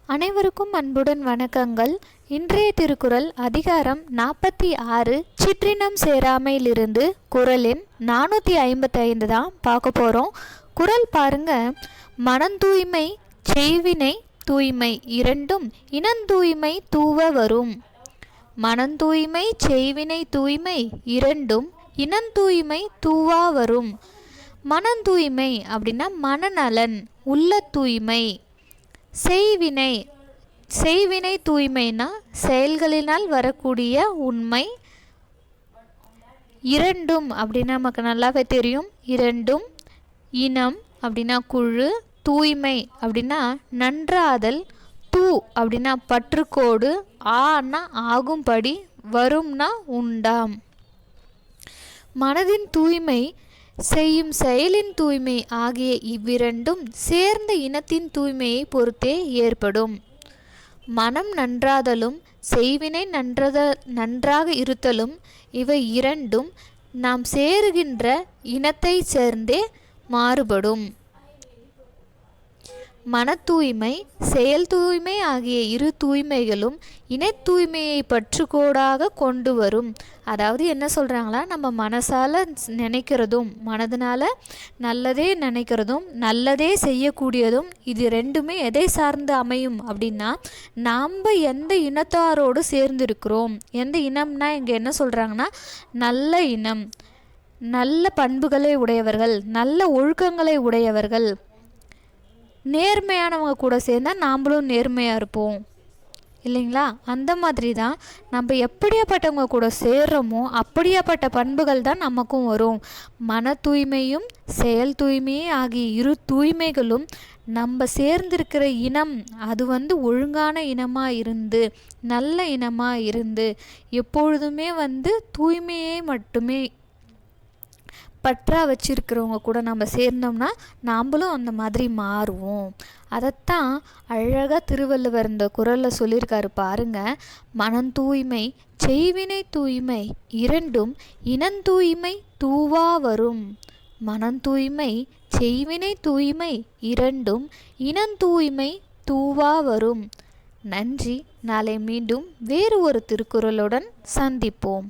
அனைவருக்கும் அன்புடன் வணக்கங்கள். இன்றைய திருக்குறள் அதிகாரம் 46 சிற்றினம் சேராமையிலிருந்து குறள் எண் 455 தான் பார்க்க போகிறோம். குறள் பாருங்க. மனந்தூய்மை செய்வினை தூய்மை இரண்டும் இனந்தூய்மை தூவ வரும். மனந்தூய்மை செய்வினை தூய்மை இரண்டும் இனந்தூய்மை தூவா வரும். மனந்தூய்மை அப்படின்னா மனநலன், உள்ள தூய்மை. செய்வினை தூய்மைனா செயல்களினால் வரக்கூடிய உண்மை. இரண்டும் அப்படின்னா நமக்கு நல்லாவே தெரியும். இரண்டும் இனம் அப்படின்னா குழு, தூய்மை அப்படின்னா நன்றாதல், தூ அப்படின்னா பற்றுக்கோடு, ஆனா ஆகும்படி, வரும்னா உண்டாம். மனதின் தூய்மை செய்யும் செயலின் தூய்மை ஆகிய இவ்விரண்டும் சேர்ந்த இனத்தின் தூய்மையை பொறுத்தே ஏற்படும். மனம் நன்றாதலும் செய்வினை நன்றாக இருத்தலும் இவை இரண்டும் நாம் சேருகின்ற இனத்தை சேர்ந்தே மாறுபடும். மன தூய்மை செயல் தூய்மை ஆகிய இரு தூய்மைகளும் இன தூய்மையை பற்றுக்கோடாக கொண்டு வரும். அதாவது என்ன சொல்கிறாங்களா, நம்ம மனசால் நினைக்கிறதும் மனதினால் நல்லதே நினைக்கிறதும் நல்லதே செய்யக்கூடியதும் இது ரெண்டுமே எதை சார்ந்து அமையும் அப்படின்னா, நாம் எந்த இனத்தாரோடு சேர்ந்திருக்கிறோம். எந்த இனம்னா இங்கே என்ன சொல்கிறாங்கன்னா, நல்ல இனம், நல்ல பண்புகளை உடையவர்கள், நல்ல ஒழுக்கங்களை உடையவர்கள், நேர்மையானவங்க கூட சேர்ந்தால் நாம்ளும் நேர்மையாக இருப்போம் இல்லைங்களா? அந்த மாதிரி தான் நம்ம எப்படியாப்பட்டவங்க கூட சேர்றோமோ அப்படியாப்பட்ட பண்புகள் தான் நமக்கும் வரும். மன தூய்மையும் செயல் தூய்மையே ஆகிய இரு தூய்மைகளும் நம்ம சேர்ந்திருக்கிற இனம் அது ஒழுங்கான இனமாக இருந்து நல்ல இனமாக இருந்து எப்பொழுதுமே தூய்மையை மட்டுமே பற்றா வச்சிருக்கிறவங்க கூட நம்ம சேர்ந்தோம்னா நாம்ளும் அந்த மாதிரி மாறுவோம். அதைத்தான் அழகாக திருவள்ளுவர் இந்த குறளில் சொல்லியிருக்காரு பாருங்க. மனம் தூய்மை செய்வினை தூய்மை இரண்டும் இனந்தூய்மை தூவா வரும். மனம் தூய்மை செய்வினை தூய்மை இரண்டும் இனந்தூய்மை தூவா வரும். நன்றி. நாளை மீண்டும் வேறு ஒரு திருக்குறளுடன் சந்திப்போம்.